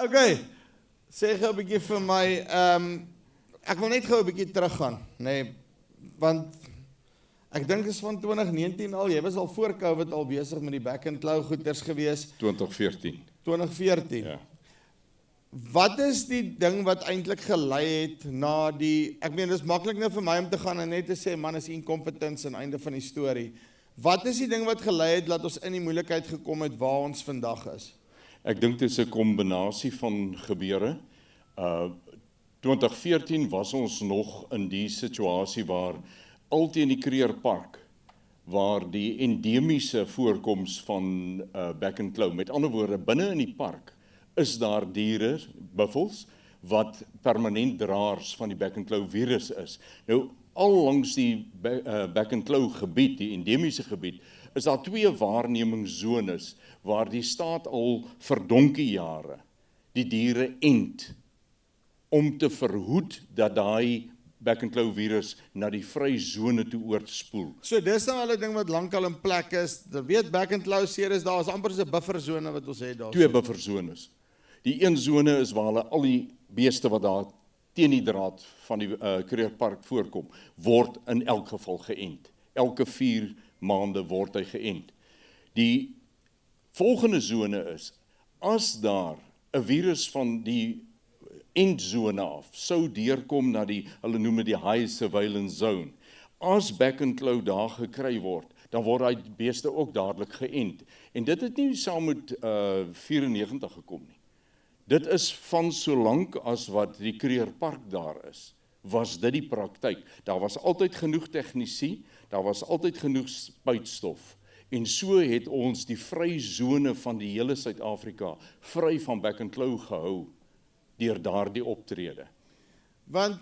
Okay, sê gou 'n bietjie vir my, ek wil net gou 'n bietjie teruggaan, nee, want ek dink is van 2019 al, jy was al voor COVID al besig met die back and claw goeders gewees. 2014. 2014. Ja. Wat is die ding wat eintlik gelei het na die, ek meen, dis maklik nou vir my om te gaan en net te sê, man, is incompetence aan einde van die storie. Wat is die ding wat gelei het, dat ons in die moeilikheid gekom het waar ons vandag is? Ek dink dit is 'n kombinasie van gebeure. 2014 was ons nog in die situasie waar al teen die Kreerpark, waar die endemiese voorkoms van back and claw, met ander woorde, binne in die park, is daar diere, buffels, wat permanent draers van die back and claw virus is. Nou, al langs die back and claw gebied, die endemiese gebied, is daar 2 waarnemingszones waar die staat al vir donkie jare die diere ent om te verhoed dat daai back and claw virus na die vrye sone toe oorspoel. So dis nou al 'n ding wat lankal in plek is. Jy weet, back and claw series, daar is amper so 'n bufferzone wat ons het daar. 2 bufferzones. Die een sone is waar hulle al die beeste wat daar teen die draad van die Kreerpark voorkom, word in elk geval geënt. Elke 4 maande word hy geënt. Die volgende sone is, as daar 'n virus van die endzone af sou deurkom na die, hulle noem dit die high surveillance zone, as back and claw daar gekry word, dan word hy beeste ook dadelik geënt. En dit het nie saam met 94 gekom nie. Dit is van solank as wat die Kreerpark daar is, was dit die praktyk. Daar was altyd genoeg tegnisie, daar was altyd genoeg spuitstof. En so het ons die vrye sone van die hele Suid-Afrika vry van back and claw gehou deur daardie optrede. Want,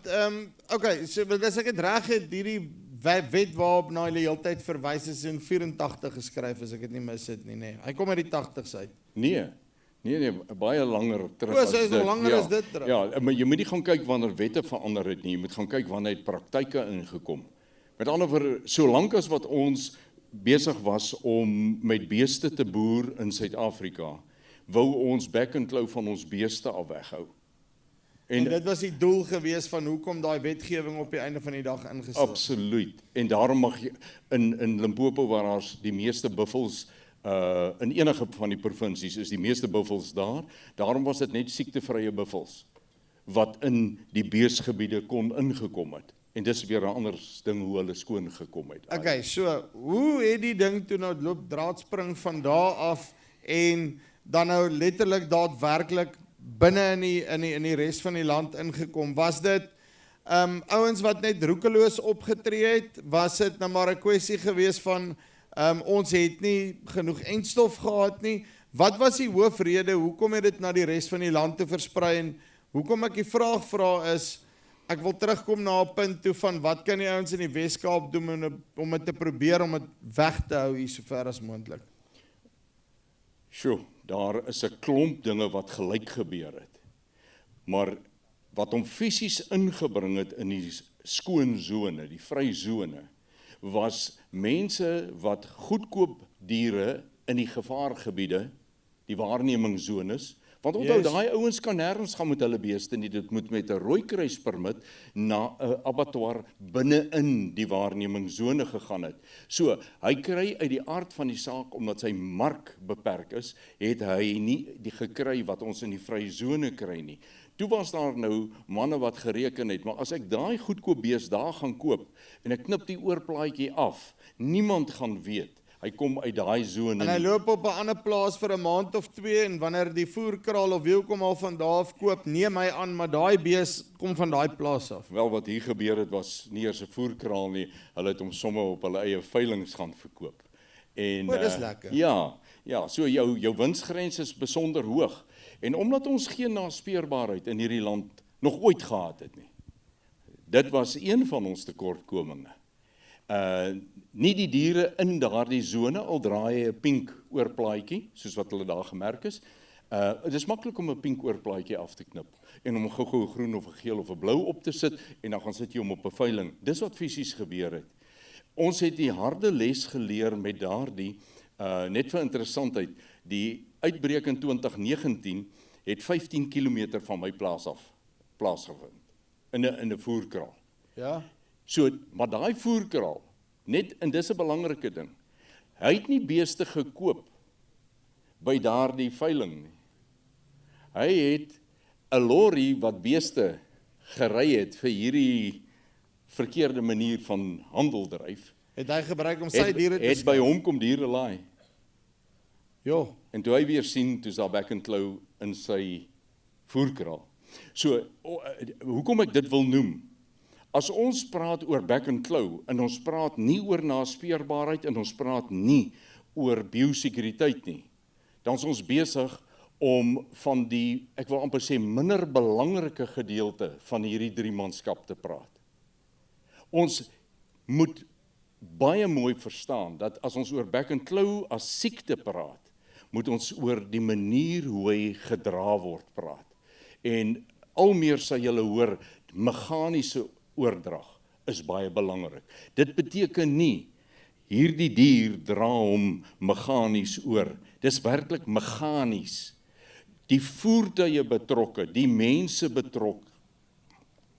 okay, so as ek het reg het, hierdie wet waarop na hulle heeltyd verwys is in 84 geskryf, as ek dit nie mis het nie, nee. Hy kom uit die 80s uit. Nee, baie langer terug as dit. Langer as dit terug. Ja, maar jy moet nie gaan kyk wanneer wette verander het nie, jy moet gaan kyk wanneer het praktyke ingekom. Met ander woorde, solank as wat ons besig was om met beeste te boer in Suid-Afrika, wou ons back and claw van ons beeste af weghou. En dit was die doel gewees van hoekom daai wetgewing op die einde van die dag ingestel. Absoluut. En daarom mag jy in Limpopo, waar daar's die meeste buffels in enige van die provinsies is die meeste buffels daar, daarom was dit net siektevrye buffels wat in die beesgebiede kon ingekom het. En dis weer 'n ander ding hoe hulle skoon gekom het. Okay, so hoe het die ding toe nou loop draadspring van daar af en dan nou letterlik daadwerklik binne in die res van die land ingekom? Was dit ouens wat net roekeloos opgetree het? Was dit nou maar 'n kwessie gewees van ons het nie genoeg entstof gehad nie? Wat was die hoofrede? Hoekom het dit na die res van die land te versprei? En hoekom ek die vraag vra is, ek wil terugkom na 'n punt toe van wat kan die ouens in die Weskaap doen om dit te probeer om dit weg te hou hier so ver as moontlik? Sjoe, daar is 'n klomp dinge wat gelyk gebeur het. Maar wat hom fisies ingebring het in die skoon sone, die vrye sone, was mense wat goedkoop diere in die gevaargebiede, die waarnemingszones, want onthou, daai ouens kan nêrens gaan met hulle beeste nie, dit moet met 'n Rooikruis permit na 'n abattoir binne in die waarnemingszone gegaan het. So, hy kry uit die aard van die saak, omdat sy mark beperk is, het hy nie die gekry wat ons in die vrye sone kry nie. Toe was daar nou manne wat gereken het, maar as ek daai goedkoop bees daar gaan koop, en ek knip die oorplaatjie af, niemand gaan weet, hy kom uit daai sone. En hy loop op 'n ander plaas vir 'n maand of 2 en wanneer die voerkraal of wie kom al van daar af koop, neem hy aan, maar daai bees kom van daai plaas af. Wel, wat hier gebeur het was nie eers 'n voerkraal nie, hulle het hom sommer op hulle eie veilings gaan verkoop. En dis lekker. Ja, so jou winsgrens is besonder hoog. En omdat ons geen naspeurbaarheid in hierdie land nog ooit gehad het nie. Dit was een van ons tekortkominge. Nie die diere in daardie sone, al draai hy 'n pink oorplaatjie, soos wat hulle daar gemerk is. Dit is maklik om 'n pink oorplaatjie af te knip en om gou-gou 'n groen of 'n geel of 'n blou op te sit en dan gaan sit jy hom op 'n veiling. Dis wat fisies gebeur het. Ons het die harde les geleer met daardie, net vir interessantheid, die uitbreek in 2019 het 15 kilometer van my plaas af plaasgevind, in 'n voerkraal. Ja. So, maar daai voerkraal, net, en dis 'n belangrike ding, hy het nie beeste gekoop by daardie veiling nie. Hy het 'n lorry wat beeste gery het vir hierdie verkeerde manier van handeldryf, Het hy gebruik om sy diere te het by hom kom diere laai. Jo. En toe hy weer sien, toe is daar back and claw in sy voerkraal. So, hoekom ek dit wil noem, as ons praat oor back and claw, en ons praat nie oor naspeurbaarheid, en ons praat nie oor biosekuriteit nie, dan is ons besig om van die, ek wil amper sê, minder belangrike gedeelte van hierdie driemanskap te praat. Ons moet baie mooi verstaan, dat as ons oor back and claw as siekte praat, moet ons oor die manier hoe hy gedra word praat. En al meer sal julle hoor, meganiese oordrag is baie belangrik. Dit beteken nie, hierdie dier dra hom meganies oor. Dis werklik meganies. Die voertuie betrokke, die mense betrokke,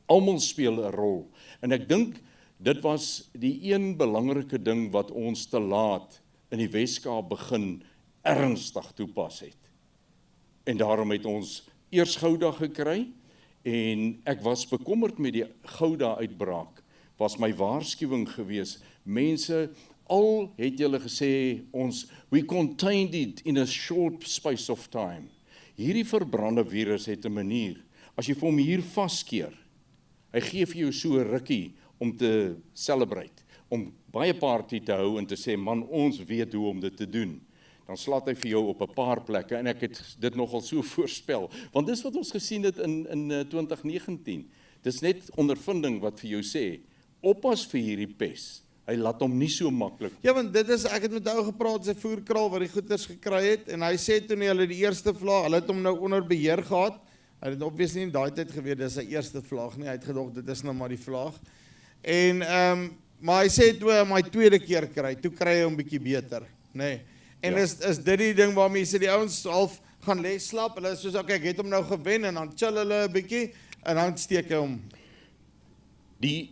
almal speel 'n rol. En ek dink, dit was die een belangrike ding wat ons te laat in die Weskaap begin ernstig toepas het. En daarom het ons eers Gouda gekry, en ek was bekommerd met die Gouda uitbraak, was my waarskuwing gewees, mense, al het julle gesê, we contained it in a short space of time. Hierdie verbrande virus het 'n manier, as jy vir hom hier vaskeer, hy gee vir jou so 'n rukkie om te celebrate, om baie party te hou en te sê, man, ons weet hoe om dit te doen. Dan slaat hy vir jou op 'n paar plekke, en ek het dit nogal so voorspel, want dis wat ons gesien het in 2019. Dis net ondervinding wat vir jou sê, oppas vir hierdie pes, hy laat hom nie so maklik. Ja, want dit is, ek het met 'n ou gepraat, sy voerkraal wat die goeders gekry het, en hy sê toe nie, hulle die eerste vlaag, hulle het hom nou onder beheer gehad, hy het obviously in daai tyd geweet, dis sy eerste vlaag nie, hy het gedog, dit is nou maar die vlaag, en, maar hy sê toe, my tweede keer kry, toe kry hy hom bietjie beter, nee. En Ja. is dit die ding waarmee sê die ouens half gaan lê slap, hulle is soos, okay, ek het hom nou gewen, en dan chill hulle 'n bietjie, en dan steek hy hom. Die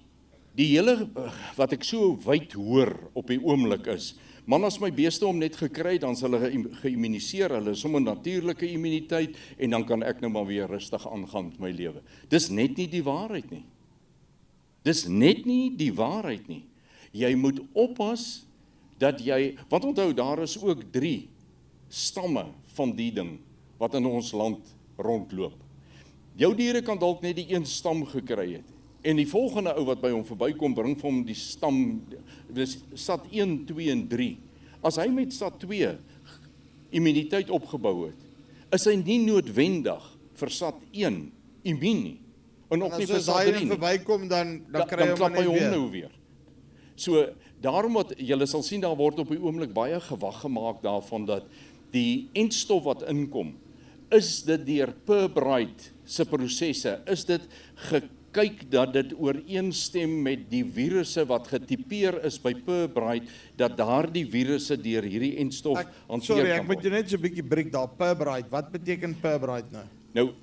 hele, wat ek so wyd hoor op die oomblik is, man, as my beeste hom net gekry, dan sal hulle geïmmuniseer, hulle is sommer natuurlike immuniteit, en dan kan ek nou maar weer rustig aangaan met my lewe. Dis net nie die waarheid nie. Dis net nie die waarheid nie. Jy moet oppas, dat jy, want onthou, daar is ook 3 stamme van die ding, wat in ons land rondloop. Jou diere kan dalk net die een stam gekry het, en die volgende ou wat by hom verbykom, bring vir hom die stam, dis SAT 1, 2 en 3. As hy met SAT 2 immuniteit opgebou het, is hy nie noodwendig vir SAT 1 immuun nie, en ook En nie vir as SAT hy 3 dan nie. verbykom, dan kry hy Dan hom klap hy net hom weer. nou weer. So, daarom wat, julle sal sien, daar word op die oomblik baie gewag gemaak daarvan, dat die entstof wat inkom, is dit deur Pirbright se prosesse, is dit gekyk dat dit ooreenstem met die virusse wat getipeer is by Pirbright, dat daardie virusse deur hierdie entstof hanteer Sorry, ek kan moet word. jou net so 'n bietjie breek daar, Pirbright, wat beteken Pirbright nou? Nou,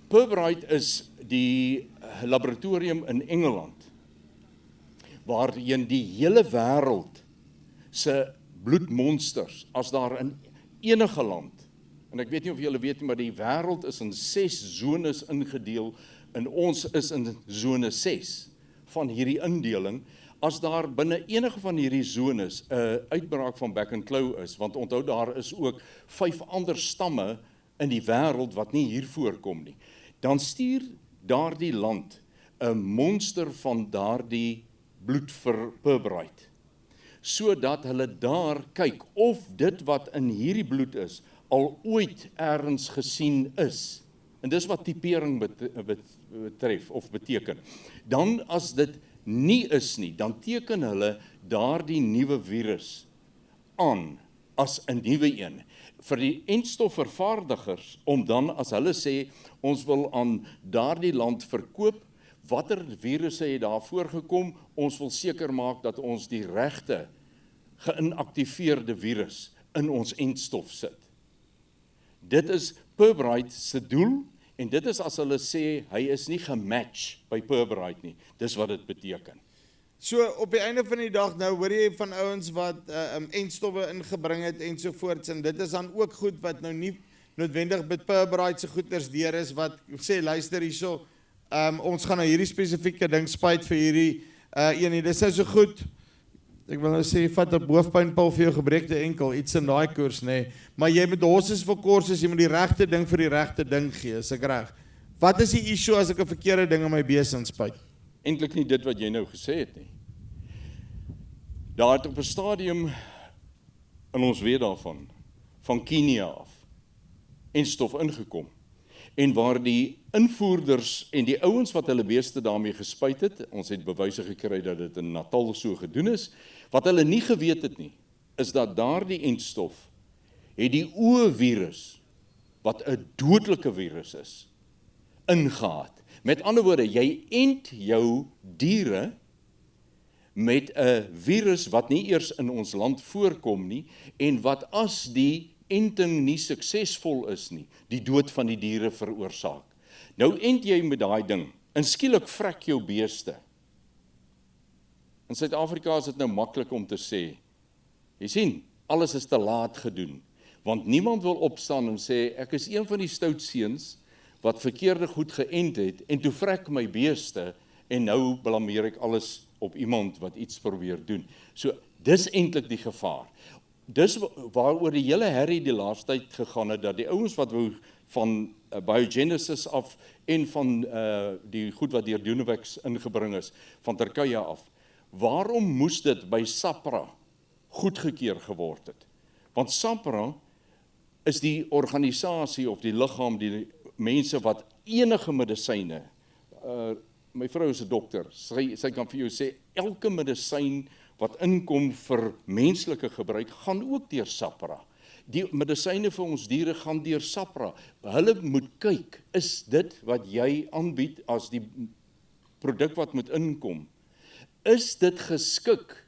Pirbright is die laboratorium in Engeland, waarin die hele wêreld se bloedmonsters, as daar in enige land, en ek weet nie of julle weet nie, maar die wêreld is in 6 zones ingedeel, en ons is in zone 6 van hierdie indeling. As daar binne enige van hierdie zones 'n uitbraak van back and claw is, want onthou, daar is ook 5 ander stamme in die wêreld wat nie hier voorkom nie, dan stuur daardie land 'n monster van daardie bloed vir Pirbright, sodat hulle daar kyk of dit wat in hierdie bloed is, al ooit ergens gesien is. En dis wat tipering betref of beteken. Dan as dit nie is nie, dan teken hulle daardie nuwe virus aan as 'n nuwe een. Vir die entstofvervaardigers, om dan, as hulle sê, ons wil aan daardie land verkoop, watter virusse het daar voorgekom, ons wil seker maak dat ons die regte geïnaktiveerde virus in ons entstof sit. Dit is Pirbright se doel, en dit is as hulle sê, hy is nie gematch by Pirbright nie, dis wat dit beteken. So op die einde van die dag nou hoor jy van ouens wat entstowwe ingebring het ensovoorts en dit is dan ook goed wat nou nie noodwendig met Pirbright se goeders deur is wat sê luister hierso, ons gaan nou hierdie spesifieke ding spuit vir hierdie een nie. Dis nou so goed. Ek wil nou sê vat 'n hoofpynpil vir jou gebreekte enkel, iets in daai koers nê. Maar jy moet horses vir courses, jy moet die regte ding vir die regte ding gee, is ek reg? Wat is die issue as ek 'n verkeerde ding in my bees inspuit? Eintlik nie dit wat jy nou gesê het nie. Daar het op 'n stadium, en ons weet daarvan, van Kenia af, enstof ingekom. En waar die invoerders en die ouens wat hulle beeste daarmee gespuit het, ons het bewyse gekry dat dit in Natal so gedoen is, wat hulle nie geweet het nie, is dat daardie entstof het die oë-virus, wat 'n dodelike virus is, ingehaat. Met ander woorde, jy ent jou diere met 'n virus wat nie eers in ons land voorkom nie, en wat as die enting nie suksesvol is nie, die dood van die diere veroorsaak. Nou ent jy met daai ding, en skielik vrek jou beeste. In Suid-Afrika is dit nou maklik om te sê, jy sien, alles is te laat gedoen, want niemand wil opstaan en sê, ek is een van die stout seuns, wat verkeerde goed geënt het, en toe vrek my beeste, en nou blameer ek alles op iemand wat iets probeer doen. So, dis eintlik die gevaar. Dis waaroor die hele herrie die laaste tyd gegaan het, dat die ouens wat wou van biogenesis af, en van die goed wat deur Dunewex ingebring is, van Turkye af, waarom moes dit by SAPRA goedgekeur geword het? Want SAPRA is die organisasie of die liggaam, die mense wat enige medisyne, my vrou is 'n dokter, sy kan vir jou sê, elke medisyn wat inkom vir menslike gebruik, gaan ook deur SAPRA. Die medisyne vir ons diere gaan deur SAPRA. Hulle moet kyk, is dit wat jy aanbied as die produk wat moet inkom, is dit geskik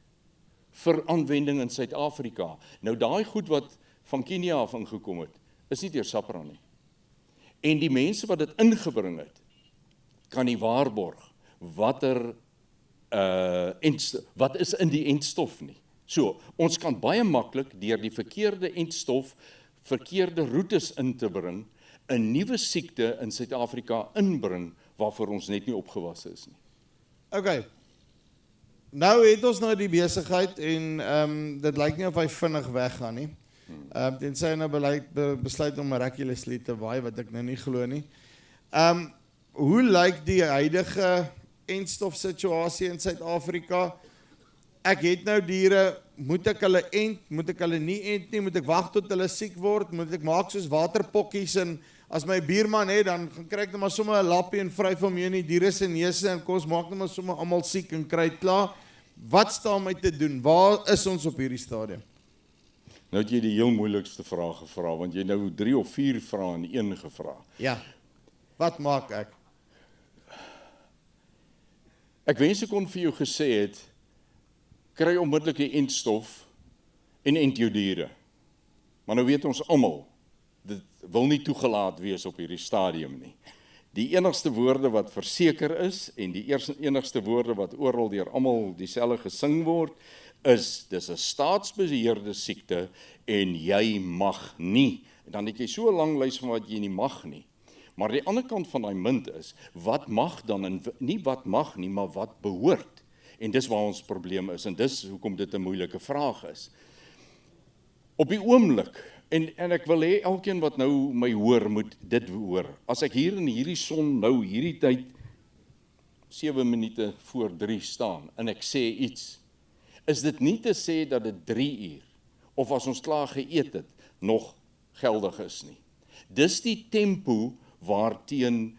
vir aanwending in Suid-Afrika? Nou daai goed wat van Kenia af ingekom het, is nie deur SAPRA nie. En die mense wat dit ingebring het, kan nie waarborg wat is in die entstof nie. So, ons kan baie maklik deur die verkeerde entstof, verkeerde roetes in te bring, 'n nuwe siekte in Suid-Afrika inbring, waarvoor ons net nie opgewasse is nie. Okay. Nou het ons nou die besigheid en dit lyk nie of hy vinnig weggaan nie. Tensy hy nou besluit om miraculously te waai, wat ek nou nie glo nie. Hoe lyk die huidige entstof situasie in Suid-Afrika? Ek het nou diere, moet ek hulle ent, moet ek hulle nie ent nie, moet ek wag tot hulle siek word, moet ek maak soos waterpokkies en as my buurman het, dan kry ek net maar sommer 'n lappie en vryf hom in die diere se neuse en kos maak net maar sommer almal siek en kry dit klaar. Wat staan my te doen? Waar is ons op hierdie stadium? Nou het jy die heel moeilikste vraag gevra, want jy nou 3 of 4 vrae in een gevra. Ja. Wat maak ek? Ek wens ek kon vir jou gesê het, kry onmiddellik die entstof en ent jou diere. Maar nou weet ons almal, dit wil nie toegelaat wees op hierdie stadium nie. Die enigste woorde wat verseker is, en die enigste woorde wat oral deur almal dieselfde gesing word, is, dis 'n staatsbeheerde siekte, en jy mag nie. En dan het jy so 'n lang lys van wat jy nie mag nie. Maar die ander kant van daai munt is, wat mag dan, en nie wat mag nie, maar wat behoort. En dis waar ons probleem is, en dis hoekom dit 'n moeilike vraag is. Op die oomblik, en ek wil hê elkeen wat nou my hoor, moet dit hoor. As ek hier in hierdie son nou, hierdie tyd, 7 minute voor 3 staan, en ek sê iets, is dit nie te sê dat dit 3 uur, of as ons klaar geëet het, nog geldig is nie. Dis die tempo waarteen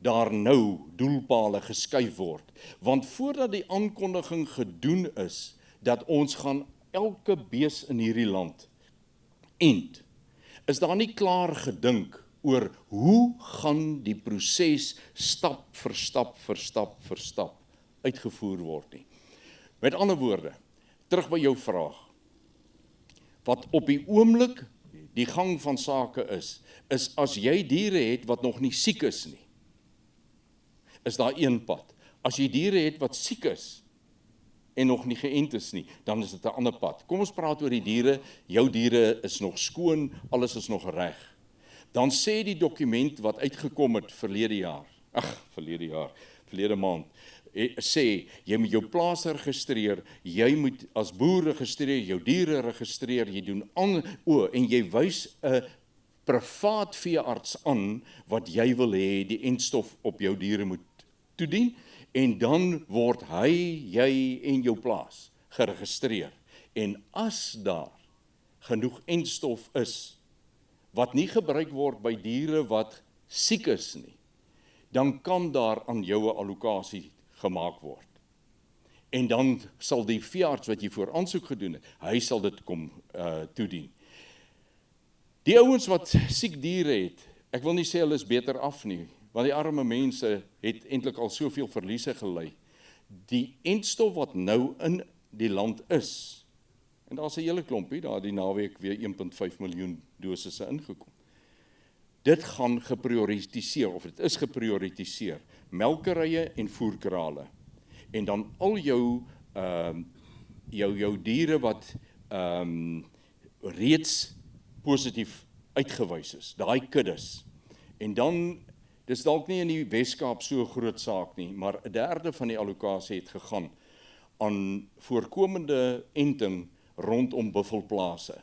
daar nou doelpale geskuif word. Want voordat die aankondiging gedoen is, dat ons gaan elke bees in hierdie land ent, is daar nie klaar gedink oor hoe gaan die proses stap vir stap uitgevoer word nie. Met ander woorde, terug by jou vraag, wat op die oomblik die gang van sake is as jy diere het wat nog nie siek is nie, is daar een pad. As jy diere het wat siek is en nog nie geënt is nie, dan is dit 'n ander pad. Kom ons praat oor die diere, jou diere is nog skoon, alles is nog reg. Dan sê die dokument wat uitgekom het verlede maand, sê, jy moet jou plaas registreer, jy moet as boer registreer, jou diere registreer, jy doen en jy wys 'n privaat veearts aan wat jy wil hê die entstof op jou diere moet toedien, en dan word jy en jou plaas geregistreer. En as daar genoeg entstof is, wat nie gebruik word by diere wat siek is nie, dan kan daar aan jou 'n allocasie gemaak word. En dan sal die veearts wat jy voor aansoek gedoen het, hy sal dit kom toedien. Die ouens wat siek diere het, ek wil nie sê hulle is beter af nie, want die arme mense het eintlik al soveel verliese gely. Die entstof wat nou in die land is, en daar's 'n hele klompie, daar die naweek weer 1.5 miljoen dosisse ingekom. Dit gaan geprioritiseer, of dit is geprioritiseer, melkerye en voerkrale. En dan al jou diere wat reeds positief uitgewys is, daai kuddes. En dan, dis dalk nie in die Weskaap so groot saak nie, maar 'n derde van die allocasie het gegaan aan voorkomende enting rondom buffelplase.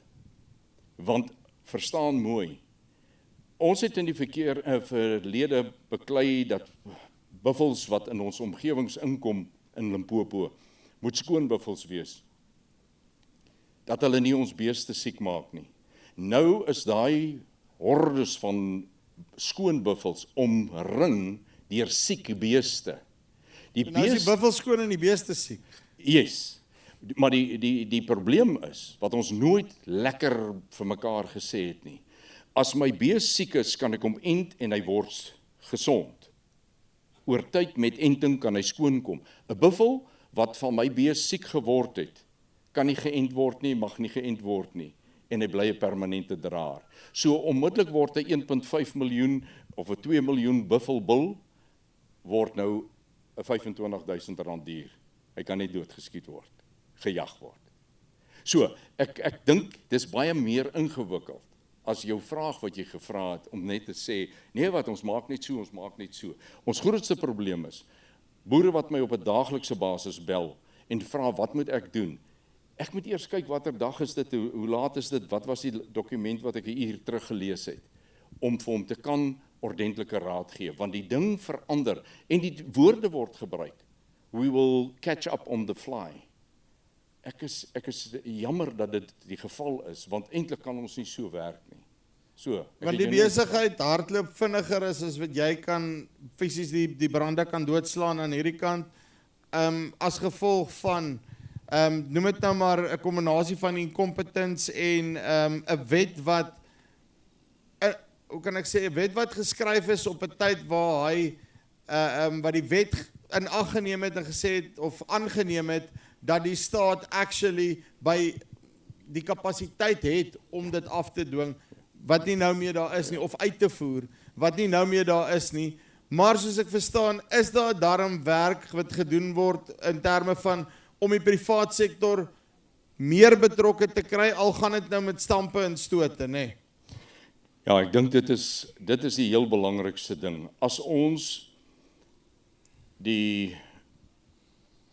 Want, verstaan mooi, ons het in die verlede beklei dat buffels wat in ons omgewings inkom in Limpopo, moet skoon buffels wees. Dat hulle nie ons beeste siek maak nie. Nou is daai hordes van skoon buffels omring deur siek beeste. Nou is die buffel skoon en die beeste siek. Yes. Maar die probleem is, wat ons nooit lekker vir mekaar gesê het nie. As my bees siek is, kan ek hom ent en hy word gesond. Oor tyd met enting kan hy skoon kom. 'n Buffel wat van my bees siek geword het, kan nie geënt word nie, mag nie geënt word nie, en hy bly 'n permanente draer. So onmiddellik word 'n 1.5 miljoen of 'n 2 miljoen buffelbul word nou 'n R25.000 dier. Hy kan nie doodgeskiet word, gejag word. So, ek dink dis baie meer ingewikkeld as jou vraag wat jy gevra het om net te sê, nee wat, ons maak net so, ons maak net so. Ons grootste probleem is, boere wat my op 'n daaglikse basis bel en vra, wat moet ek doen? Ek moet eers kyk watter dag is dit, hoe laat is dit, wat was die dokument wat ek 'n uur terug gelees het, om vir hom te kan ordentlike raad gee, want die ding verander, en die woorde word gebruik, we will catch up on the fly. Ek is jammer dat dit die geval is, want eintlik kan ons nie so werk nie. So, want die besigheid hardloop vinniger as wat jy kan fisies die brande kan doodslaan aan hierdie kant, as gevolg van noem dit nou maar 'n kombinasie van incompetence en 'n wet wat hoe kan ek sê, 'n wet wat geskryf is op 'n tyd waar hy wat die wet in ag geneem het en gesê het of aangeneem het dat die staat actually by die kapasiteit het om dit af te dwing, wat nie nou meer daar is nie, of uit te voer, wat nie nou meer daar is nie. Maar soos ek verstaan, is daar darm werk wat gedoen word in terme van om die privaat sektor meer betrokke te kry, al gaan dit nou met stampe en stote, nê? Ja, ek dink dit is die heel belangrikste ding. As ons die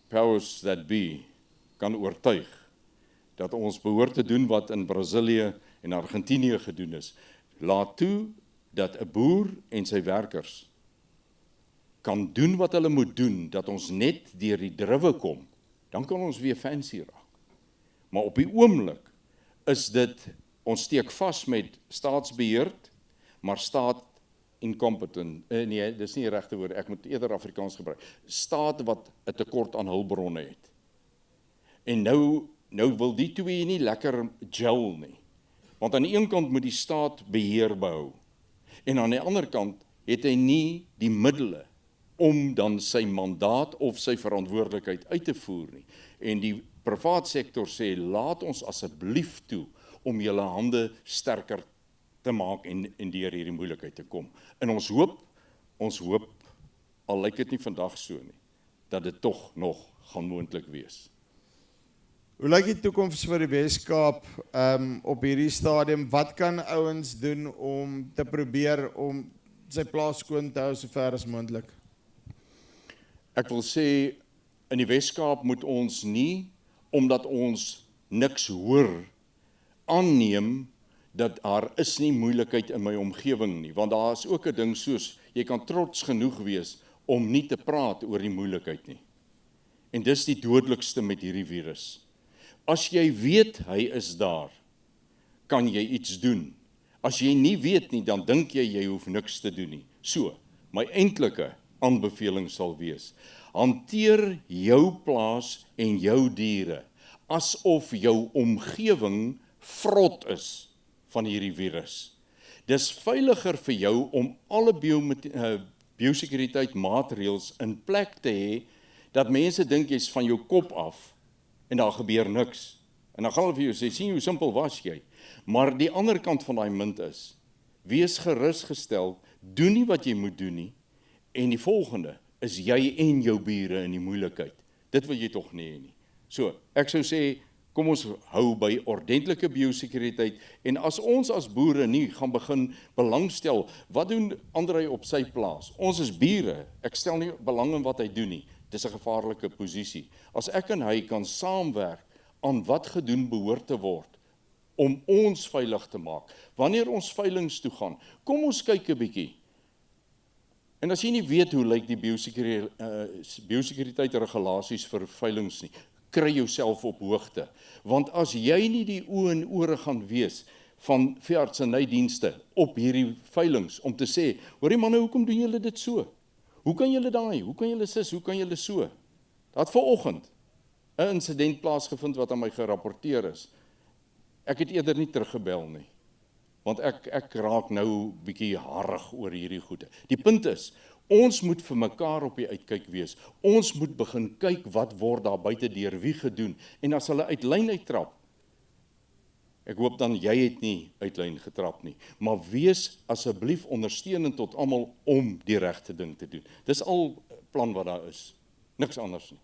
powers that be kan oortuig dat ons behoort te doen wat in Brasilië en Argentinië gedoen is, laat toe dat 'n boer en sy werkers kan doen wat hulle moet doen, dat ons net deur die druwe kom, dan kan ons weer fancy raak. Maar op die oomblik is dit, ons steek vas met staatsbeheerd, maar staat incompetent, nee, dis nie die regte woord, ek moet eerder Afrikaans gebruik, staat wat 'n tekort aan hulpbronne het. En nou wil die twee nie lekker gel nie, want aan die een kant moet die staat beheer behou, en aan die ander kant het hy nie die middele om dan sy mandaat of sy verantwoordelikheid uit te voer nie. En privaat sektor sê, laat ons asseblief toe om julle hande sterker te maak en deur hierdie moeilikheid te kom. En ons hoop, al lyk dit nie vandag so nie, dat dit tog nog gaan moontlik wees. Hoe lyk die toekoms vir die Weskaap op hierdie stadium? Wat kan ouens doen om te probeer om sy plaas skoon te hou so ver as moontlik? Ek wil sê, in die Weskaap moet ons nie, omdat ons niks hoor, aanneem dat daar is nie moeilikheid in my omgewing nie, want daar is ook 'n ding soos, jy kan trots genoeg wees om nie te praat oor die moeilikheid nie. En dis die dodelikste met hierdie virus. As jy weet hy is daar, kan jy iets doen. As jy nie weet nie, dan dink jy hoef niks te doen nie. So, my eintlike aanbeveling sal wees, hanteer jou plaas en jou diere asof jou omgewing vrot is van hierdie virus. Dis veiliger vir jou om alle biosekuriteit maatreëls in plek te hê, dat mense dink jy's van jou kop af en daar gebeur niks. En dan gaan hulle vir jou sê, sien hoe simpel was jy. Maar die ander kant van daai munt is, wees gerusgestel, doen nie wat jy moet doen nie, en die volgende is jy en jou bure in die moeilikheid. Dit wil jy tog nie hê nie. So, ek sou sê, kom ons hou by ordentlike biosekuriteit, en as ons as boere nie gaan begin belangstel, wat doen André op sy plaas? Ons is bure, ek stel nie belang in wat hy doen nie, dis 'n gevaarlike posisie. As ek en hy kan saamwerk aan wat gedoen behoort te word, om ons veilig te maak, wanneer ons veilings toe gaan, kom ons kyk 'n bietjie. En as jy nie weet hoe lyk die biosekuriteit regulasies vir veilings nie, kry jouself op hoogte. Want as jy nie die oë en ore gaan wees van veeartsenydienste op hierdie veilings, om te sê, hoorie manne, hoekom doen julle dit so? Hoe kan julle daai? Hoe kan julle sis? Hoe kan julle so? Dat vanoggend 'n insident plaasgevind wat aan my gerapporteer is. Ek het eerder nie teruggebel nie, want ek raak nou bietjie harrig oor hierdie goede. Die punt is, ons moet vir mekaar op die uitkyk wees. Ons moet begin kyk wat word daar buite deur wie gedoen. En as hulle uit lyn uittrap, ek hoop dan jy het nie uit lyn getrap nie, maar wees asseblief ondersteunend tot almal om die regte ding te doen. Dis al plan wat daar is, niks anders nie.